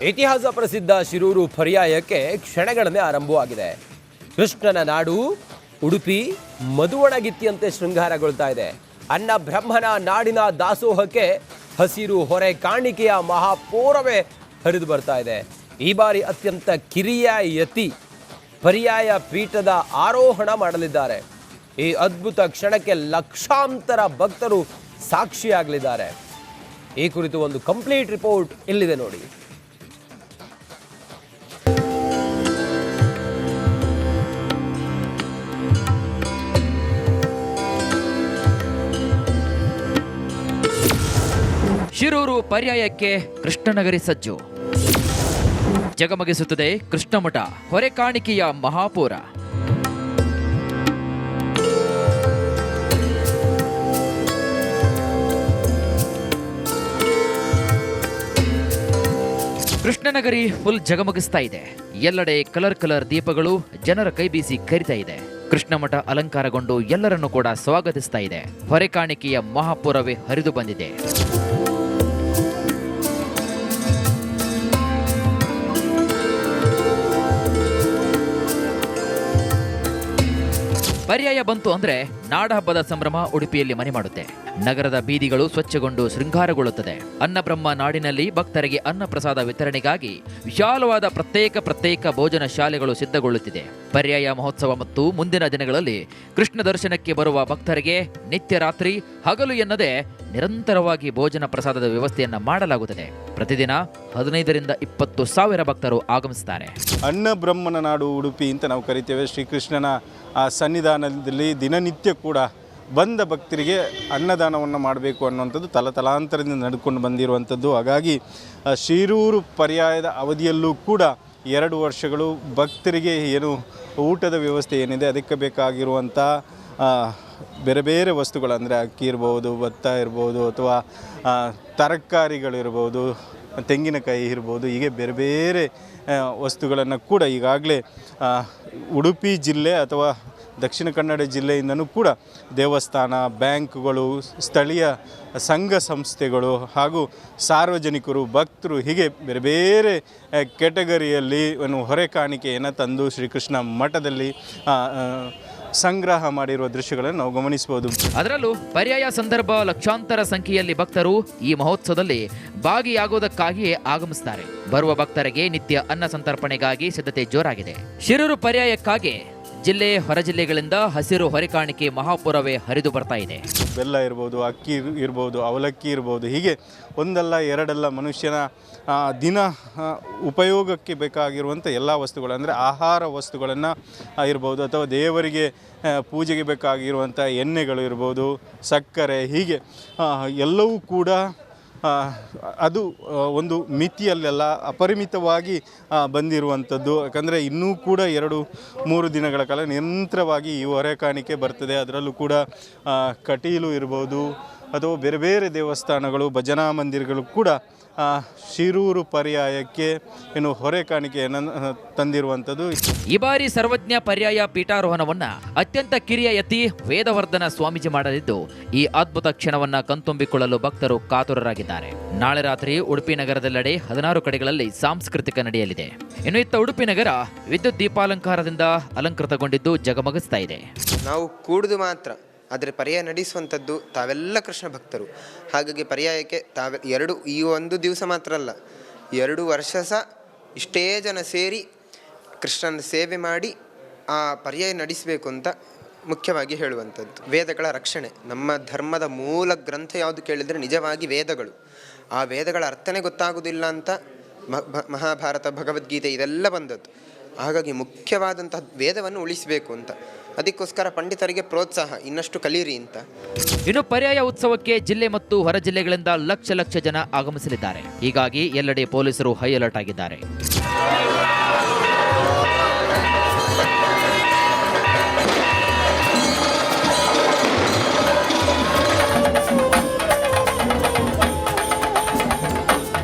ಇತಿಹಾಸ ಪ್ರಸಿದ್ಧ ಶಿರೂರು ಪರ್ಯಾಯಕ್ಕೆ ಕ್ಷಣಗಳನ್ನೇ ಆರಂಭವಾಗಿದೆ. ಕೃಷ್ಣನ ನಾಡು ಉಡುಪಿ ಮಧುವಣಗಿತ್ತಿಯಂತೆ ಶೃಂಗಾರಗೊಳ್ತಾ ಇದೆ. ಅನ್ನ ಬ್ರಹ್ಮನ ನಾಡಿನ ದಾಸೋಹಕ್ಕೆ ಹಸಿರು ಹೊರೆ ಕಾಣಿಕೆಯ ಮಹಾಪೂರವೇ ಹರಿದು ಬರ್ತಾ ಇದೆ. ಈ ಬಾರಿ ಅತ್ಯಂತ ಕಿರಿಯ ಯತಿ ಪರ್ಯಾಯ ಪೀಠದ ಆರೋಹಣ ಮಾಡಲಿದ್ದಾರೆ. ಈ ಅದ್ಭುತ ಕ್ಷಣಕ್ಕೆ ಲಕ್ಷಾಂತರ ಭಕ್ತರು ಸಾಕ್ಷಿಯಾಗಲಿದ್ದಾರೆ. ಈ ಕುರಿತು ಒಂದು ಕಂಪ್ಲೀಟ್ ರಿಪೋರ್ಟ್ ಇಲ್ಲಿದೆ ನೋಡಿ. ಶಿರೂರು ಪರ್ಯಾಯಕ್ಕೆ ಕೃಷ್ಣನಗರಿ ಸಜ್ಜು. ಜಗಮಗಿಸುತ್ತದೆ ಕೃಷ್ಣಮಠ ಹೊರೆ ಕಾಣಿಕೆಯ ಮಹಾಪೂರ. ಕೃಷ್ಣನಗರಿ ಫುಲ್ ಜಗಮಗಿಸ್ತಾ ಇದೆ. ಎಲ್ಲೆಡೆ ಕಲರ್ ದೀಪಗಳು ಜನರ ಕೈ ಬೀಸಿ ಕರಿತಾ ಇದೆ. ಕೃಷ್ಣಮಠ ಅಲಂಕಾರಗೊಂಡು ಎಲ್ಲರನ್ನೂ ಕೂಡ ಸ್ವಾಗತಿಸ್ತಾ ಇದೆ. ಹೊರೆ ಕಾಣಿಕೆಯ ಮಹಾಪೂರವೇ ಹರಿದು ಬಂದಿದೆ. ಪರ್ಯಾಯ ಬಂತು ಅಂದ್ರೆ ನಾಡಹಬ್ಬದ ಸಂಭ್ರಮ ಉಡುಪಿಯಲ್ಲಿ ಮನೆ ಮಾಡುತ್ತೆ. ನಗರದ ಬೀದಿಗಳು ಸ್ವಚ್ಛಗೊಂಡು ಶೃಂಗಾರಗೊಳ್ಳುತ್ತದೆ. ಅನ್ನಬ್ರಹ್ಮ ನಾಡಿನಲ್ಲಿ ಭಕ್ತರಿಗೆ ಅನ್ನ ಪ್ರಸಾದ ವಿತರಣೆಗಾಗಿ ವಿಶಾಲವಾದ ಪ್ರತ್ಯೇಕ ಭೋಜನ ಶಾಲೆಗಳು ಸಿದ್ಧಗೊಳ್ಳುತ್ತಿದೆ. ಪರ್ಯಾಯ ಮಹೋತ್ಸವ ಮತ್ತು ಮುಂದಿನ ದಿನಗಳಲ್ಲಿ ಕೃಷ್ಣ ದರ್ಶನಕ್ಕೆ ಬರುವ ಭಕ್ತರಿಗೆ ನಿತ್ಯ ರಾತ್ರಿ ಹಗಲು ಎನ್ನದೆ ನಿರಂತರವಾಗಿ ಭೋಜನ ಪ್ರಸಾದದ ವ್ಯವಸ್ಥೆಯನ್ನ ಮಾಡಲಾಗುತ್ತದೆ. ಪ್ರತಿದಿನ 15ರಿಂದ 20 ಸಾವಿರ ಭಕ್ತರು ಆಗಮಿಸುತ್ತಾರೆ. ಅನ್ನ ಬ್ರಹ್ಮನ ನಾಡು ಉಡುಪಿ ಅಂತ ನಾವು ಕರಿತೇವೆ. ಶ್ರೀಕೃಷ್ಣನ ಆ ಸನ್ನಿಧಾನದಲ್ಲಿ ದಿನನಿತ್ಯ ಕೂಡ ಬಂದ ಭಕ್ತರಿಗೆ ಅನ್ನದಾನವನ್ನು ಮಾಡಬೇಕು ಅನ್ನುವಂಥದ್ದು ತಲಾಂತರದಿಂದ ನಡ್ಕೊಂಡು ಬಂದಿರುವಂಥದ್ದು. ಹಾಗಾಗಿ ಶಿರೂರು ಪರ್ಯಾಯದ ಅವಧಿಯಲ್ಲೂ ಕೂಡ 2 ವರ್ಷಗಳು ಭಕ್ತರಿಗೆ ಏನು ಊಟದ ವ್ಯವಸ್ಥೆ ಏನಿದೆ ಅದಕ್ಕೆ ಬೇಕಾಗಿರುವಂಥ ಬೇರೆ ಬೇರೆ ವಸ್ತುಗಳು, ಅಂದರೆ ಅಕ್ಕಿ ಇರ್ಬೋದು, ಭತ್ತ ಇರ್ಬೋದು, ಅಥವಾ ತರಕಾರಿಗಳಿರ್ಬೋದು, ತೆಂಗಿನಕಾಯಿ ಇರ್ಬೋದು, ಹೀಗೆ ಬೇರೆ ಬೇರೆ ವಸ್ತುಗಳನ್ನು ಕೂಡ ಈಗಾಗಲೇ ಉಡುಪಿ ಜಿಲ್ಲೆ ಅಥವಾ ದಕ್ಷಿಣ ಕನ್ನಡ ಜಿಲ್ಲೆಯಿಂದನೂ ಕೂಡ ದೇವಸ್ಥಾನ, ಬ್ಯಾಂಕ್ಗಳು, ಸ್ಥಳೀಯ ಸಂಘ ಸಂಸ್ಥೆಗಳು ಹಾಗೂ ಸಾರ್ವಜನಿಕರು, ಭಕ್ತರು, ಹೀಗೆ ಬೇರೆ ಬೇರೆ ಕೆಟಗರಿಯಲ್ಲಿ ಹೊರೆ ಕಾಣಿಕೆಯನ್ನು ತಂದು ಶ್ರೀಕೃಷ್ಣ ಮಠದಲ್ಲಿ ಸಂಗ್ರಹ ಮಾಡಿರುವ ದೃಶ್ಯಗಳನ್ನು ನಾವು ಗಮನಿಸಬಹುದು. ಅದರಲ್ಲೂ ಪರ್ಯಾಯ ಸಂದರ್ಭ ಲಕ್ಷಾಂತರ ಸಂಖ್ಯೆಯಲ್ಲಿ ಭಕ್ತರು ಈ ಮಹೋತ್ಸವದಲ್ಲಿ ಭಾಗಿಯಾಗುವುದಕ್ಕಾಗಿಯೇ ಆಗಮಿಸುತ್ತಾರೆ. ಬರುವ ಭಕ್ತರಿಗೆ ನಿತ್ಯ ಅನ್ನ ಸಂತರ್ಪಣೆಗಾಗಿ ಸಿದ್ಧತೆ ಜೋರಾಗಿದೆ. ಶಿರೂರು ಪರ್ಯಾಯಕ್ಕಾಗಿ ಜಿಲ್ಲೆ ಹೊರ ಜಿಲ್ಲೆಗಳಿಂದ ಹಸಿರು ಹೊರೆ ಕಾಣಿಕೆ ಮಹಾಪೂರವೇ ಹರಿದು ಬರ್ತಾ ಇದೆ. ಬೆಲ್ಲ ಇರ್ಬೋದು, ಅಕ್ಕಿ ಇರ್ಬೋದು, ಅವಲಕ್ಕಿ ಇರ್ಬೋದು, ಹೀಗೆ ಒಂದಲ್ಲ ಎರಡಲ್ಲ ಮನುಷ್ಯನ ದಿನ ಉಪಯೋಗಕ್ಕೆ ಬೇಕಾಗಿರುವಂಥ ಎಲ್ಲ ವಸ್ತುಗಳು, ಅಂದರೆ ಆಹಾರ ವಸ್ತುಗಳನ್ನು ಇರ್ಬೋದು, ಅಥವಾ ದೇವರಿಗೆ ಪೂಜೆಗೆ ಬೇಕಾಗಿರುವಂಥ ಎಣ್ಣೆಗಳು ಇರ್ಬೋದು, ಸಕ್ಕರೆ, ಹೀಗೆ ಎಲ್ಲವೂ ಕೂಡ ಅದು ಒಂದು ಮಿತಿಯಲ್ಲೆಲ್ಲ ಅಪರಿಮಿತವಾಗಿ ಬಂದಿರುವಂಥದ್ದು. ಯಾಕಂದರೆ ಇನ್ನೂ ಕೂಡ 2-3 ದಿನಗಳ ಕಾಲ ನಿರಂತರವಾಗಿ ಈ ಹೊರೆ ಕಾಣಿಕೆ ಬರ್ತದೆ. ಅದರಲ್ಲೂ ಕೂಡ ಕಟೀಲು ಇರ್ಬೋದು ಅಥವಾ ಬೇರೆ ಬೇರೆ ದೇವಸ್ಥಾನಗಳು, ಭಜನಾ ಮಂದಿರಗಳು ಕೂಡ ಶಿರೂರು ಪರ್ಯಾಯಕ್ಕೆ ಏನು ಹೊರೆ ಕಾಣಿಕೆಯನ್ನು ತಂದಿರುವಂಥದ್ದು. ಈ ಬಾರಿ ಸರ್ವಜ್ಞ ಪರ್ಯಾಯ ಪೀಠಾರೋಹಣವನ್ನ ಅತ್ಯಂತ ಕಿರಿಯ ಯತಿ ವೇದವರ್ಧನ ಸ್ವಾಮೀಜಿ ಮಾಡಲಿದ್ದು, ಈ ಅದ್ಭುತ ಕ್ಷಣವನ್ನ ಕಣ್ತುಂಬಿಕೊಳ್ಳಲು ಭಕ್ತರು ಕಾತುರರಾಗಿದ್ದಾರೆ. ನಾಳೆ ರಾತ್ರಿ ಉಡುಪಿ ನಗರದೆಲ್ಲೆಡೆ 16 ಕಡೆಗಳಲ್ಲಿ ಸಾಂಸ್ಕೃತಿಕ ನಡೆಯಲಿದೆ. ಇನ್ನು ಇತ್ತ ಉಡುಪಿ ನಗರ ವಿದ್ಯುತ್ ದೀಪಾಲಂಕಾರದಿಂದ ಅಲಂಕೃತಗೊಂಡಿದ್ದು ಜಗಮಗಿಸ್ತಾ ಇದೆ. ನಾವು ಕೂಡುದು ಮಾತ್ರ, ಆದರೆ ಪರ್ಯಾಯ ನಡೆಸುವಂಥದ್ದು ತಾವೆಲ್ಲ ಕೃಷ್ಣ ಭಕ್ತರು. ಹಾಗಾಗಿ ಪರ್ಯಾಯಕ್ಕೆ ಈ ಒಂದು ದಿವಸ ಮಾತ್ರ ಅಲ್ಲ, 2 ವರ್ಷ ಸಹ ಇಷ್ಟೇ ಜನ ಸೇರಿ ಕೃಷ್ಣನ ಸೇವೆ ಮಾಡಿ ಆ ಪರ್ಯಾಯ ನಡೆಸಬೇಕು ಅಂತ ಮುಖ್ಯವಾಗಿ ಹೇಳುವಂಥದ್ದು. ವೇದಗಳ ರಕ್ಷಣೆ, ನಮ್ಮ ಧರ್ಮದ ಮೂಲ ಗ್ರಂಥ ಯಾವುದು ಕೇಳಿದರೆ ನಿಜವಾಗಿ ವೇದಗಳು. ಆ ವೇದಗಳ ಅರ್ಥನೇ ಗೊತ್ತಾಗೋದಿಲ್ಲ ಅಂತ ಮಹಾಭಾರತ, ಭಗವದ್ಗೀತೆ ಇದೆಲ್ಲ ಬಂದದ್ದು. ಹಾಗಾಗಿ ಮುಖ್ಯವಾದಂತಹ ವೇದವನ್ನು ಉಳಿಸಬೇಕು ಅಂತ, ಅದಕ್ಕೋಸ್ಕರ ಪಂಡಿತರಿಗೆ ಪ್ರೋತ್ಸಾಹ, ಇನ್ನಷ್ಟು ಕಲೀರಿ ಅಂತ. ಇನ್ನು ಪರ್ಯಾಯ ಉತ್ಸವಕ್ಕೆ ಜಿಲ್ಲೆ ಮತ್ತು ಹೊರ ಜಿಲ್ಲೆಗಳಿಂದ ಲಕ್ಷ ಜನ ಆಗಮಿಸಲಿದ್ದಾರೆ. ಹೀಗಾಗಿ ಎಲ್ಲೆಡೆ ಪೊಲೀಸರು ಹೈ ಅಲರ್ಟ್ ಆಗಿದ್ದಾರೆ.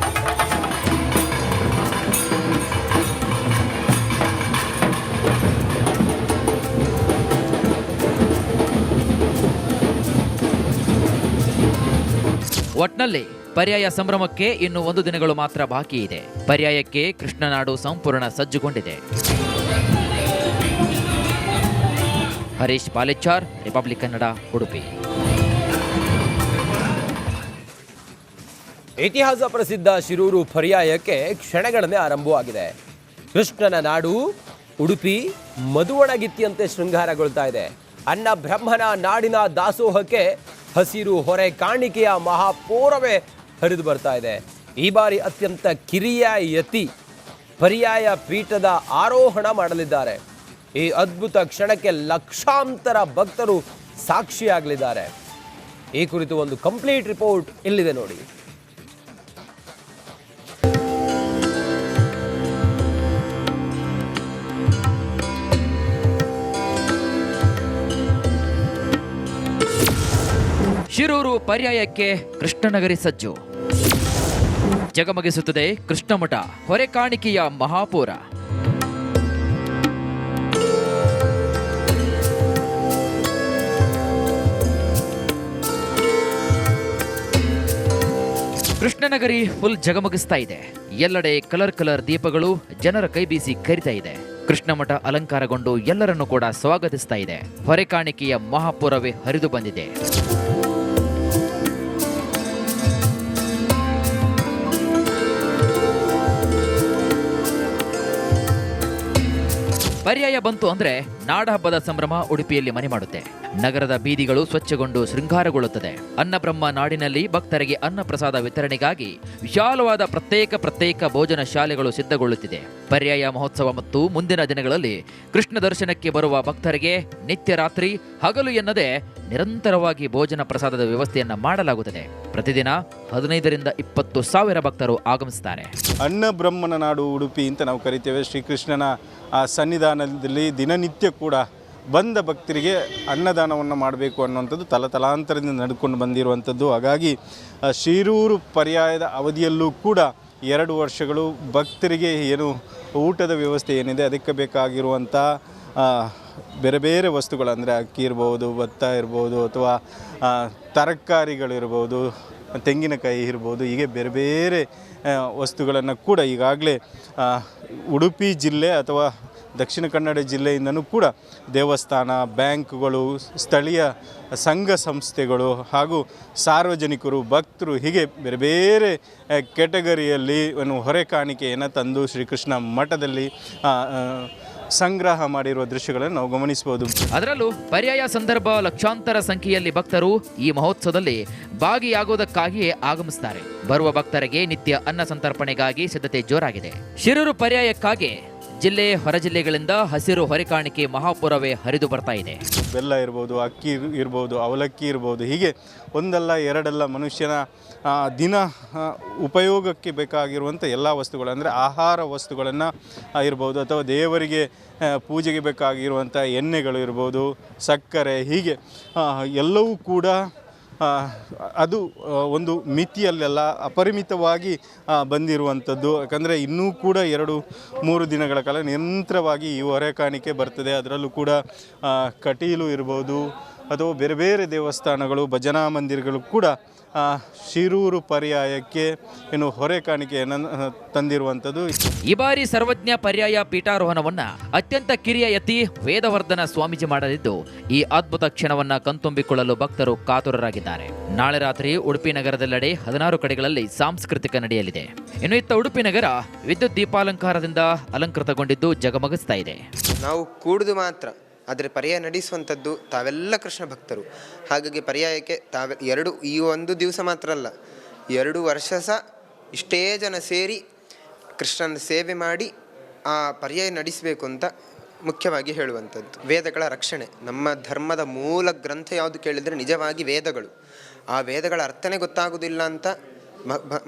ಒಟ್ನಲ್ಲಿ ಪರ್ಯಾಯ ಸಂಭ್ರಮಕ್ಕೆ ಇನ್ನು 1 ದಿನಗಳು ಮಾತ್ರ ಬಾಕಿ ಇದೆ. ಪರ್ಯಾಯಕ್ಕೆ ಕೃಷ್ಣನಾಡು ಸಂಪೂರ್ಣ ಸಜ್ಜುಗೊಂಡಿದೆ. ಹರೀಶ್ ಪಾಲೆಚ್ಚಾರ್, ರಿಪಬ್ಲಿಕ್ ಕನ್ನಡ, ಉಡುಪಿ. ಇತಿಹಾಸ ಪ್ರಸಿದ್ಧ ಶಿರೂರು ಪರ್ಯಾಯಕ್ಕೆ ಕ್ಷಣಗಳನ್ನೇ ಆರಂಭವಾಗಿದೆ. ಕೃಷ್ಣನ ನಾಡು ಉಡುಪಿ ಮಧುವಣಗಿತ್ತಿಯಂತೆ ಶೃಂಗಾರಗೊಳ್ತಾ ಇದೆ. ಅನ್ನ ಬ್ರಹ್ಮನ ನಾಡಿನ ದಾಸೋಹಕ್ಕೆ ಹಸಿರು ಹೊರೆ ಕಾಣಿಕೆಯ ಮಹಾಪೂರವೇ ಹರಿದು ಬರ್ತಾ ಇದೆ. ಈ ಬಾರಿ ಅತ್ಯಂತ ಕಿರಿಯ ಯತಿ ಪರ್ಯಾಯ ಪೀಠದ ಆರೋಹಣ ಮಾಡಲಿದ್ದಾರೆ. ಈ ಅದ್ಭುತ ಕ್ಷಣಕ್ಕೆ ಲಕ್ಷಾಂತರ ಭಕ್ತರು ಸಾಕ್ಷಿಯಾಗಲಿದ್ದಾರೆ. ಈ ಕುರಿತು ಒಂದು ಕಂಪ್ಲೀಟ್ ರಿಪೋರ್ಟ್ ಇಲ್ಲಿದೆ ನೋಡಿ. ಶಿರೂರು ಪರ್ಯಾಯಕ್ಕೆ ಕೃಷ್ಣನಗರಿ ಸಜ್ಜು. ಜಗಮಗಿಸುತ್ತದೆ ಕೃಷ್ಣಮಠ ಹೊರೆ ಕಾಣಿಕೆಯ ಮಹಾಪೂರ. ಕೃಷ್ಣನಗರಿ ಫುಲ್ ಜಗಮಗಿಸ್ತಾ ಇದೆ. ಎಲ್ಲೆಡೆ ಕಲರ್ ದೀಪಗಳು ಜನರ ಕೈ ಬೀಸಿ ಕರಿತಾ ಇದೆ. ಕೃಷ್ಣಮಠ ಅಲಂಕಾರಗೊಂಡು ಎಲ್ಲರನ್ನೂ ಕೂಡ ಸ್ವಾಗತಿಸ್ತಾ ಇದೆ. ಹೊರೆ ಕಾಣಿಕೆಯ ಮಹಾಪೂರವೇ ಹರಿದು ಬಂದಿದೆ. ಪರ್ಯಾಯ ಬಂತು ಅಂದ್ರೆ ನಾಡಹಬ್ಬದ ಸಂಭ್ರಮ ಉಡುಪಿಯಲ್ಲಿ ಮನೆ ಮಾಡುತ್ತೆ. ನಗರದ ಬೀದಿಗಳು ಸ್ವಚ್ಛಗೊಂಡು ಶೃಂಗಾರಗೊಳ್ಳುತ್ತದೆ. ಅನ್ನಬ್ರಹ್ಮ ನಾಡಿನಲ್ಲಿ ಭಕ್ತರಿಗೆ ಅನ್ನ ಪ್ರಸಾದ ವಿತರಣೆಗಾಗಿ ವಿಶಾಲವಾದ ಪ್ರತ್ಯೇಕ ಭೋಜನ ಶಾಲೆಗಳು ಸಿದ್ಧಗೊಳ್ಳುತ್ತಿದೆ. ಪರ್ಯಾಯ ಮಹೋತ್ಸವ ಮತ್ತು ಮುಂದಿನ ದಿನಗಳಲ್ಲಿ ಕೃಷ್ಣ ದರ್ಶನಕ್ಕೆ ಬರುವ ಭಕ್ತರಿಗೆ ನಿತ್ಯ ರಾತ್ರಿ ಹಗಲು ಎನ್ನದೆ ನಿರಂತರವಾಗಿ ಭೋಜನ ಪ್ರಸಾದದ ವ್ಯವಸ್ಥೆಯನ್ನ ಮಾಡಲಾಗುತ್ತದೆ. ಪ್ರತಿದಿನ 15 ರಿಂದ 20 ಸಾವಿರ ಭಕ್ತರು ಆಗಮಿಸುತ್ತಾರೆ. ಅನ್ನ ಬ್ರಹ್ಮನ ನಾಡು ಉಡುಪಿ ಅಂತ ನಾವು ಕರಿತೇವೆ. ಶ್ರೀಕೃಷ್ಣನ ಆ ಸನ್ನಿಧಾನದಲ್ಲಿ ದಿನನಿತ್ಯ ಕೂಡ ಬಂದ ಭಕ್ತರಿಗೆ ಅನ್ನದಾನವನ್ನು ಮಾಡಬೇಕು ಅನ್ನುವಂಥದ್ದು ತಲಾಂತರದಿಂದ ನಡ್ಕೊಂಡು ಬಂದಿರುವಂಥದ್ದು. ಹಾಗಾಗಿ ಶಿರೂರು ಪರ್ಯಾಯದ ಅವಧಿಯಲ್ಲೂ ಕೂಡ 2 ವರ್ಷಗಳು ಭಕ್ತರಿಗೆ ಏನು ಊಟದ ವ್ಯವಸ್ಥೆ ಏನಿದೆ ಅದಕ್ಕೆ ಬೇಕಾಗಿರುವಂಥ ಬೇರೆ ಬೇರೆ ವಸ್ತುಗಳು, ಅಂದರೆ ಅಕ್ಕಿ ಇರ್ಬೋದು, ಭತ್ತ ಇರ್ಬೋದು, ಅಥವಾ ತರಕಾರಿಗಳಿರ್ಬೋದು, ತೆಂಗಿನಕಾಯಿ ಇರ್ಬೋದು, ಹೀಗೆ ಬೇರೆ ಬೇರೆ ವಸ್ತುಗಳನ್ನು ಕೂಡ ಈಗಾಗಲೇ ಉಡುಪಿ ಜಿಲ್ಲೆ ಅಥವಾ ದಕ್ಷಿಣ ಕನ್ನಡ ಜಿಲ್ಲೆಯಿಂದನೂ ಕೂಡ ದೇವಸ್ಥಾನ, ಬ್ಯಾಂಕ್ಗಳು, ಸ್ಥಳೀಯ ಸಂಘ ಸಂಸ್ಥೆಗಳು ಹಾಗೂ ಸಾರ್ವಜನಿಕರು, ಭಕ್ತರು, ಹೀಗೆ ಬೇರೆ ಬೇರೆ ಕೆಟಗರಿಯಲ್ಲಿ ಹೊರೆ ಕಾಣಿಕೆಯನ್ನು ತಂದು ಶ್ರೀಕೃಷ್ಣ ಮಠದಲ್ಲಿ ಸಂಗ್ರಹ ಮಾಡಿರುವ ದೃಶ್ಯಗಳನ್ನು ನಾವು ಗಮನಿಸಬಹುದು. ಅದರಲ್ಲೂ ಪರ್ಯಾಯ ಸಂದರ್ಭ ಲಕ್ಷಾಂತರ ಸಂಖ್ಯೆಯಲ್ಲಿ ಭಕ್ತರು ಈ ಮಹೋತ್ಸವದಲ್ಲಿ ಭಾಗಿಯಾಗುವುದಕ್ಕಾಗಿಯೇ ಆಗಮಿಸುತ್ತಾರೆ. ಬರುವ ಭಕ್ತರಿಗೆ ನಿತ್ಯ ಅನ್ನ ಸಂತರ್ಪಣೆಗಾಗಿ ಸಿದ್ಧತೆ ಜೋರಾಗಿದೆ. ಶಿರೂರು ಪರ್ಯಾಯಕ್ಕಾಗಿ ಜಿಲ್ಲೆ ಹೊರ ಜಿಲ್ಲೆಗಳಿಂದ ಹಸಿರು ಹೊರೆ ಕಾಣಿಕೆ ಮಹಾಪೂರವೇ ಹರಿದು ಬರ್ತಾ ಇದೆ. ಬೆಲ್ಲ ಇರ್ಬೋದು, ಅಕ್ಕಿ ಇರ್ಬೋದು, ಅವಲಕ್ಕಿ ಇರ್ಬೋದು, ಹೀಗೆ ಒಂದಲ್ಲ ಎರಡಲ್ಲ ಮನುಷ್ಯನ ದಿನ ಉಪಯೋಗಕ್ಕೆ ಬೇಕಾಗಿರುವಂಥ ಎಲ್ಲ ವಸ್ತುಗಳು, ಅಂದರೆ ಆಹಾರ ವಸ್ತುಗಳನ್ನು ಇರ್ಬೋದು, ಅಥವಾ ದೇವರಿಗೆ ಪೂಜೆಗೆ ಬೇಕಾಗಿರುವಂಥ ಎಣ್ಣೆಗಳು ಇರ್ಬೋದು, ಸಕ್ಕರೆ, ಹೀಗೆ ಎಲ್ಲವೂ ಕೂಡ ಅದು ಒಂದು ಮಿತಿಯಲ್ಲೆಲ್ಲ ಅಪರಿಮಿತವಾಗಿ ಬಂದಿರುವಂಥದ್ದು. ಯಾಕಂದರೆ ಇನ್ನೂ ಕೂಡ 2-3 ದಿನಗಳ ಕಾಲ ನಿರಂತರವಾಗಿ ಈ ಹೊರೆ ಕಾಣಿಕೆ ಬರ್ತದೆ. ಅದರಲ್ಲೂ ಕೂಡ ಕಟೀಲು ಇರ್ಬೋದು ಅಥವಾ ಬೇರೆ ಬೇರೆ ದೇವಸ್ಥಾನಗಳು, ಭಜನಾ ಮಂದಿರಗಳು ಕೂಡ ಶಿರೂರು ಪರ್ಯಾಯಕ್ಕೆ ಏನು ಹೊರೆ ಕಾಣಿಕೆಯನ್ನು ತಂದಿರುವಂಥದ್ದು. ಈ ಬಾರಿ ಸರ್ವಜ್ಞ ಪರ್ಯಾಯ ಪೀಠಾರೋಹಣವನ್ನ ಅತ್ಯಂತ ಕಿರಿಯ ಯತಿ ವೇದವರ್ಧನ ಸ್ವಾಮೀಜಿ ಮಾಡಲಿದ್ದು, ಈ ಅದ್ಭುತ ಕ್ಷಣವನ್ನ ಕಣ್ತುಂಬಿಕೊಳ್ಳಲು ಭಕ್ತರು ಕಾತುರರಾಗಿದ್ದಾರೆ. ನಾಳೆ ರಾತ್ರಿ ಉಡುಪಿ ನಗರದೆಲ್ಲೆಡೆ 16 ಕಡೆಗಳಲ್ಲಿ ಸಾಂಸ್ಕೃತಿಕ ನಡೆಯಲಿದೆ. ಇನ್ನು ಇತ್ತ ಉಡುಪಿ ನಗರ ವಿದ್ಯುತ್ ದೀಪಾಲಂಕಾರದಿಂದ ಅಲಂಕೃತಗೊಂಡಿದ್ದು ಜಗಮಗಿಸ್ತಾ ಇದೆ. ನಾವು ಕೂಡುದು ಮಾತ್ರ, ಆದರೆ ಪರ್ಯಾಯ ನಡೆಸುವಂಥದ್ದು ತಾವೆಲ್ಲ ಕೃಷ್ಣ ಭಕ್ತರು. ಹಾಗಾಗಿ ಪರ್ಯಾಯಕ್ಕೆ ಈ 1 ದಿವಸ ಮಾತ್ರ ಅಲ್ಲ, 2 ವರ್ಷ ಸಹ ಇಷ್ಟೇ ಜನ ಸೇರಿ ಕೃಷ್ಣನ ಸೇವೆ ಮಾಡಿ ಆ ಪರ್ಯಾಯ ನಡೆಸಬೇಕು ಅಂತ ಮುಖ್ಯವಾಗಿ ಹೇಳುವಂಥದ್ದು. ವೇದಗಳ ರಕ್ಷಣೆ, ನಮ್ಮ ಧರ್ಮದ ಮೂಲ ಗ್ರಂಥ ಯಾವುದು ಕೇಳಿದರೆ ನಿಜವಾಗಿ ವೇದಗಳು. ಆ ವೇದಗಳ ಅರ್ಥನೇ ಗೊತ್ತಾಗೋದಿಲ್ಲ ಅಂತ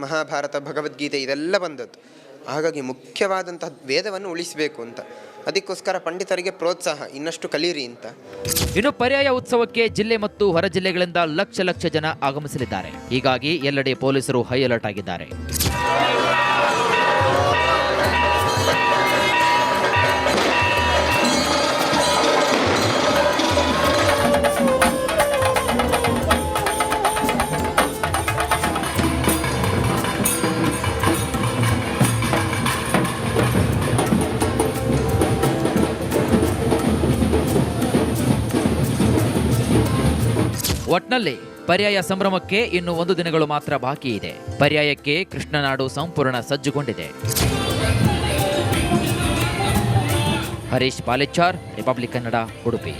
ಮಹಾಭಾರತ, ಭಗವದ್ಗೀತೆ ಇದೆಲ್ಲ ಬಂದದ್ದು. ಹಾಗಾಗಿ ಮುಖ್ಯವಾದಂತಹ ವೇದವನ್ನು ಉಳಿಸಬೇಕು ಅಂತ, ಅದಕ್ಕೋಸ್ಕರ ಪಂಡಿತರಿಗೆ ಪ್ರೋತ್ಸಾಹ, ಇನ್ನಷ್ಟು ಕಲೀರಿ ಅಂತ. ಇನ್ನು ಪರ್ಯಾಯ ಉತ್ಸವಕ್ಕೆ ಜಿಲ್ಲೆ ಮತ್ತು ಹೊರ ಜಿಲ್ಲೆಗಳಿಂದ ಲಕ್ಷ ಜನ ಆಗಮಿಸಲಿದ್ದಾರೆ. ಹೀಗಾಗಿ ಎಲ್ಲೆಡೆ ಪೊಲೀಸರು ಹೈ ಅಲರ್ಟ್ ಆಗಿದ್ದಾರೆ. ಒಟ್ನಲ್ಲಿ ಪರ್ಯಾಯ ಸಂಭ್ರಮಕ್ಕೆ ಇನ್ನು 1 ದಿನಗಳು ಮಾತ್ರ ಬಾಕಿ ಇದೆ. ಪರ್ಯಾಯಕ್ಕೆ ಕೃಷ್ಣನಾಡು ಸಂಪೂರ್ಣ ಸಜ್ಜುಗೊಂಡಿದೆ. ಹರೀಶ್ ಪಾಲೆಚ್ಚಾರ್, ರಿಪಬ್ಲಿಕ್ ಕನ್ನಡ, ಉಡುಪಿ.